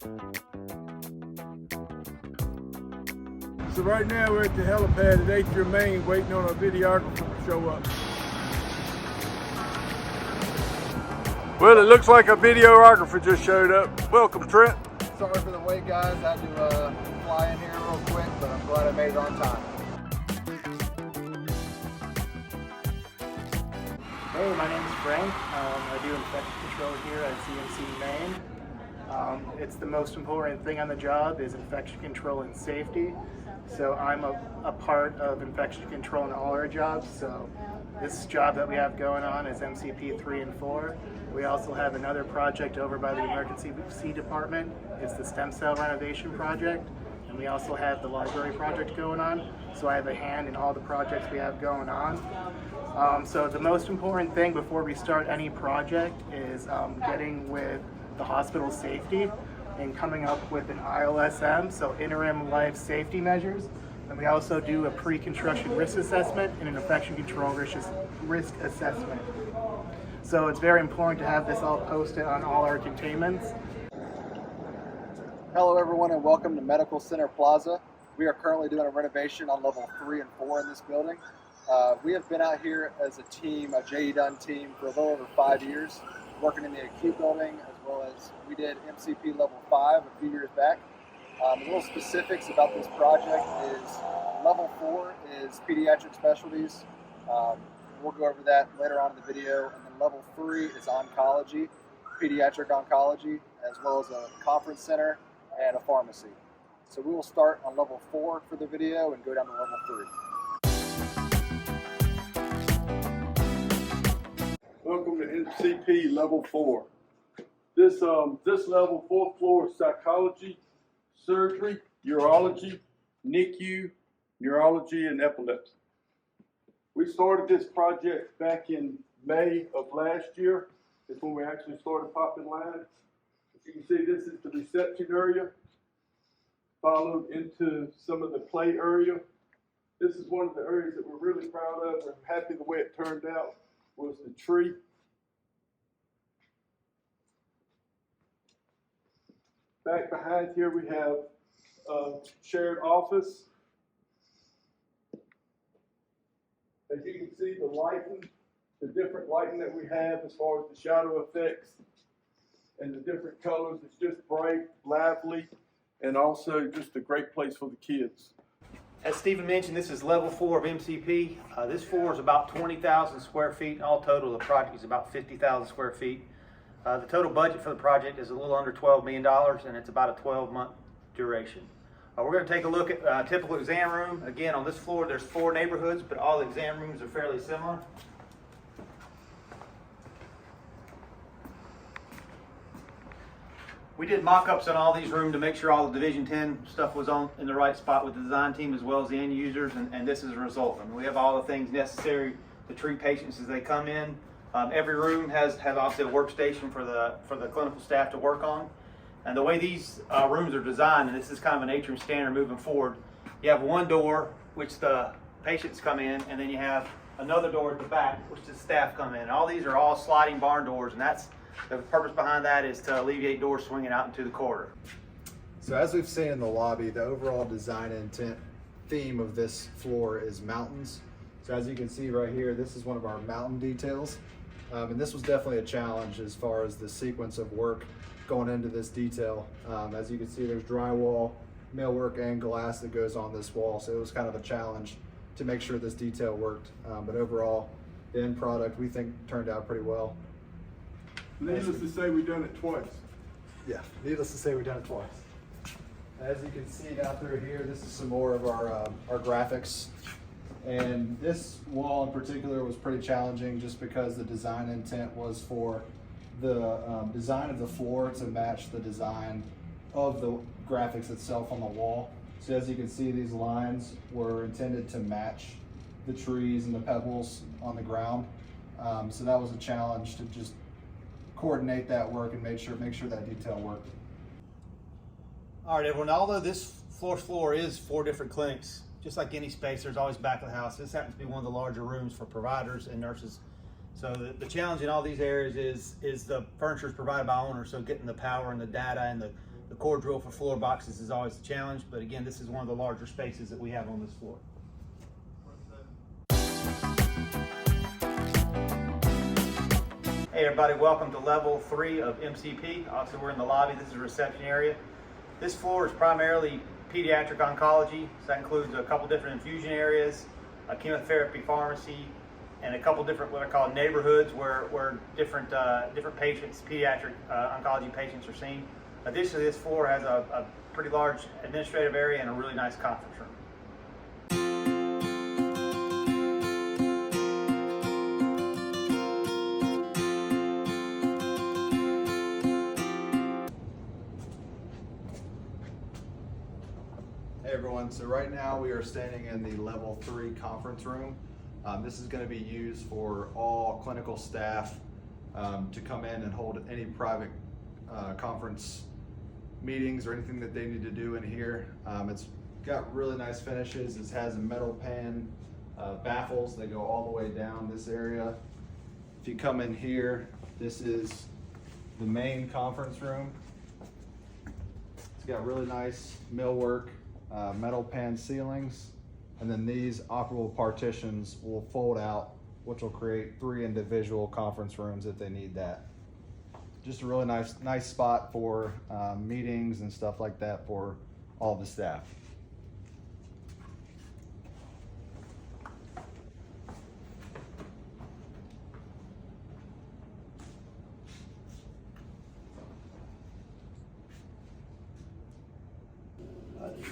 So right now we're at the helipad at Atrium Main waiting on a videographer to show up. Well, it looks like a videographer just showed up. Welcome, Trent. Sorry for the wait, guys. I had to fly in here real quick, but I'm glad I made it on time. Hey, my name is Frank. I do infection control here at CMC Maine. It's the most important thing on the job is infection control and safety. So I'm a part of infection control in all our jobs. So this job that we have going on is MCP 3 and 4. We also have another project over by the emergency department. It's the stem cell renovation project. And we also have the library project going on. So I have a hand in all the projects we have going on. So the most important thing before we start any project is getting with the hospital safety and coming up with an ILSM, so interim life safety measures. And we also do a pre-construction risk assessment and an infection control risk assessment. So it's very important to have this all posted on all our containments. Hello everyone and welcome to Medical Center Plaza. We are currently doing a renovation on level 3 and 4 in this building. We have been out here as a team, a DUNN team, for a little over 5 years, working in the acute building, as well as we did MCP level 5 a few years back. A little specifics about this project is level 4 is pediatric specialties. We'll go over that later on in the video. And then level 3 is oncology, pediatric oncology, as well as a conference center and a pharmacy. So we will start on level 4 for the video and go down to level 3. Welcome to MCP level 4. This level 4th floor is psychology, surgery, urology, NICU, neurology, and epilepsy. We started this project back in May of last year. That's when we actually started popping lines. As you can see, this is the reception area, followed into some of the play area. This is one of the areas that we're really proud of. We're happy the way it turned out was the tree. Back behind here we have a shared office. As you can see, the lighting, the different lighting that we have as far as the shadow effects and the different colors, it's just bright, lively, and also just a great place for the kids. As Stephen mentioned, this is level 4 of MCP. This floor is about 20,000 square feet, and all total the project is about 50,000 square feet. The total budget for the project is a little under $12 million, and it's about a 12-month duration. We're going to take a look at a typical exam room. Again, on this floor there's 4 neighborhoods, but all the exam rooms are fairly similar. We did mock-ups on all these rooms to make sure all the Division 10 stuff was in the right spot with the design team as well as the end users, and this is a result. I mean, we have all the things necessary to treat patients as they come in. Every room has obviously a workstation for the clinical staff to work on. And the way these rooms are designed, and this is kind of an atrium standard moving forward, you have one door which the patients come in, and then you have another door at the back which the staff come in. And all these are all sliding barn doors, and that's the purpose behind that is to alleviate doors swinging out into the corridor. So as we've seen in the lobby, the overall design intent theme of this floor is mountains. So as you can see right here, this is one of our mountain details. And this was definitely a challenge as far as the sequence of work going into this detail. As you can see, there's drywall, millwork, and glass that goes on this wall. So it was kind of a challenge to make sure this detail worked. But overall, the end product we think turned out pretty well. Needless to say, we've done it twice. Yeah, needless to say, we've done it twice. As you can see down through here, this is some more of our graphics. And this wall in particular was pretty challenging just because the design intent was for the design of the floor to match the design of the graphics itself on the wall. So as you can see, these lines were intended to match the trees and the pebbles on the ground. So that was a challenge to just coordinate that work and make sure that detail worked. All right, everyone, although this floor is 4 different clinics, just like any space, there's always back of the house. This happens to be one of the larger rooms for providers and nurses. So the challenge in all these areas is the furniture is provided by owners, so getting the power and the data and the The core drill for floor boxes is always a challenge, but again, this is one of the larger spaces that we have on this floor. Hey everybody, welcome to level 3 of MCP. Obviously we're in the lobby, this is the reception area. This floor is primarily pediatric oncology, so that includes a couple different infusion areas, a chemotherapy pharmacy, and a couple different what I call neighborhoods where different patients, pediatric oncology patients are seen. Additionally, this floor has a pretty large administrative area and a really nice conference room. Hey everyone, so right now we are standing in the level 3 conference room. This is going to be used for all clinical staff to come in and hold any private conference meetings or anything that they need to do in here. It's got really nice finishes. It has a metal pan baffles that go all the way down this area. If you come in here, this is the main conference room. It's got really nice millwork, metal pan ceilings, and then these operable partitions will fold out, which will create 3 individual conference rooms if they need that. Just a really nice spot for meetings and stuff like that for all the staff.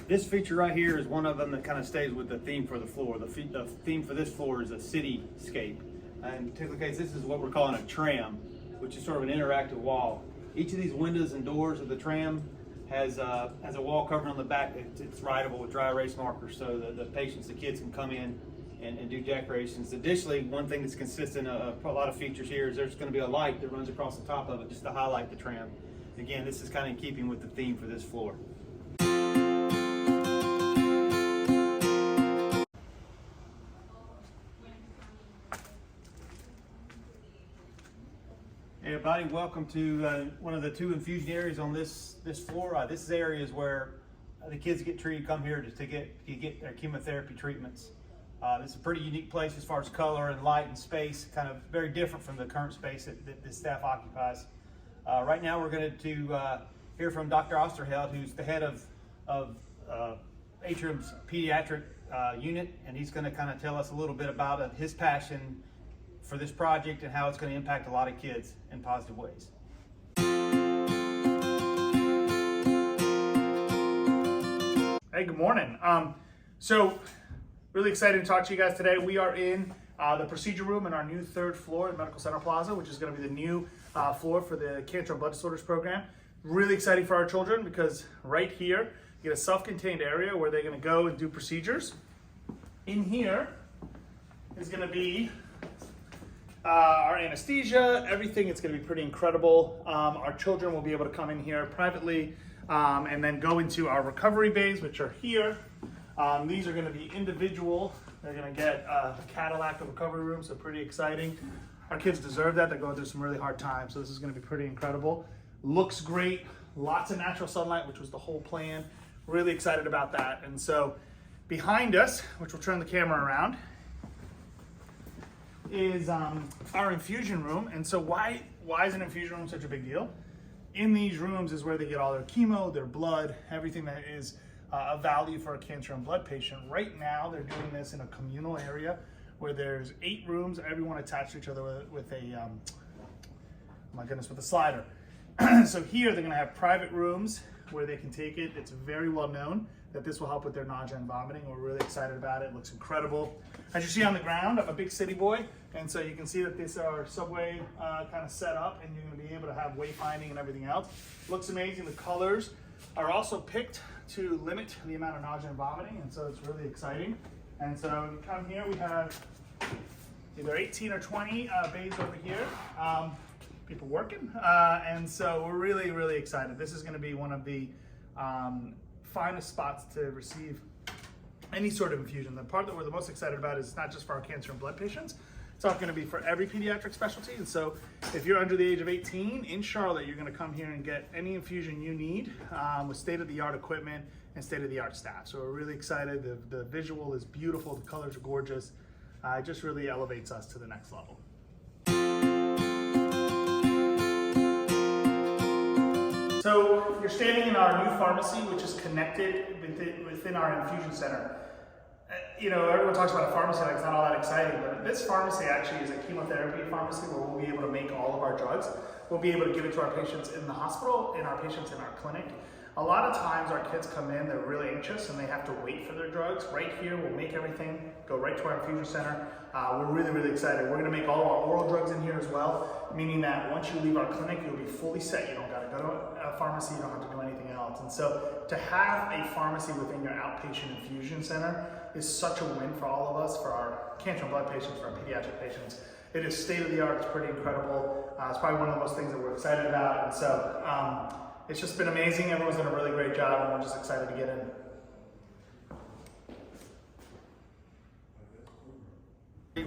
This feature right here is one of them that kind of stays with the theme for the floor. The theme for this floor is a cityscape. And in particular case, this is what we're calling a tram, which is sort of an interactive wall. Each of these windows and doors of the tram has a wall covering on the back. It's writable with dry erase markers, so the patients, the kids can come in and do decorations. Additionally, one thing that's consistent of a lot of features here is there's going to be a light that runs across the top of it just to highlight the tram. Again, this is kind of in keeping with the theme for this floor. Hey everybody, welcome to one of the 2 infusion areas on this floor. This is areas where the kids get treated, come here to get their chemotherapy treatments. It's a pretty unique place as far as color and light and space, kind of very different from the current space that the staff occupies. Right now we're going to hear from Dr. Osterheld, who's the head of Atrium's pediatric unit, and he's going to kind of tell us a little bit about his passion for this project and how it's going to impact a lot of kids in positive ways. Hey, good morning. So really excited to talk to you guys today. We are in the procedure room in our new 3rd floor at Medical Center Plaza, which is going to be the new floor for the Cancer and Blood Disorders program. Really exciting for our children because right here you get a self-contained area where they're going to go and do procedures. In here is going to be our anesthesia, everything. It's going to be pretty incredible. Our children will be able to come in here privately and then go into our recovery bays, which are here. These are going to be individual. They're going to get a Cadillac of recovery room, so pretty exciting. Our kids deserve that. They're going through some really hard times, so this is going to be pretty incredible. Looks great. Lots of natural sunlight, which was the whole plan. Really excited about that. And so behind us, which we'll turn the camera around, is our infusion room. And so why is an infusion room such a big deal? In these rooms is where they get all their chemo, their blood, everything that is of value for a cancer and blood patient. Right now, they're doing this in a communal area where there's 8 rooms, everyone attached to each other with a, with a slider. So here they're gonna have private rooms where they can take it. It's very well known that this will help with their nausea and vomiting. We're really excited about it. It looks incredible. As you see on the ground, I'm a big city boy, and so you can see that this is our subway kind of set up, and you're gonna be able to have wayfinding and everything else. Looks amazing. The colors are also picked to limit the amount of nausea and vomiting, and so it's really exciting. And so you come here, we have either 18 or 20 bays over here. People working, and so we're really, really excited. This is gonna be one of the finest spots to receive any sort of infusion. The part that we're the most excited about is not just for our cancer and blood patients, It's all going to be for every pediatric specialty. And so if you're under the age of 18 in Charlotte, you're going to come here and get any infusion you need with state-of-the-art equipment and state-of-the-art staff. So we're really excited. The visual is beautiful. The colors are gorgeous. It just really elevates us to the next level. So you're standing in our new pharmacy, which is connected within our infusion center. You know, everyone talks about a pharmacy like it's not all that exciting, but this pharmacy actually is a chemotherapy pharmacy where we'll be able to make all of our drugs. We'll be able to give it to our patients in the hospital and our patients in our clinic. A lot of times our kids come in, they're really anxious and they have to wait for their drugs. Right here, we'll make everything, go right to our infusion center. We're really, really excited. We're gonna make all of our oral drugs in here as well, meaning that once you leave our clinic, you'll be fully set. You don't gotta go to a pharmacy, you don't have to do anything else. And so to have a pharmacy within your outpatient infusion center is such a win for all of us, for our cancer and blood patients, for our pediatric patients. It is state of the art, it's pretty incredible. It's probably one of the most things that we're excited about. And so it's just been amazing. Everyone's done a really great job and we're just excited to get in.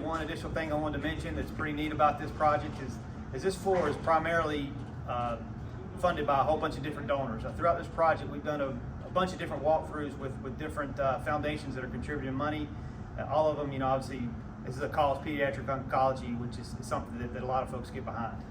One additional thing I wanted to mention that's pretty neat about this project is this floor is primarily funded by a whole bunch of different donors. Throughout this project, we've done a bunch of different walkthroughs with different foundations that are contributing money. All of them, you know, obviously, this is a cause pediatric oncology, which is something that a lot of folks get behind.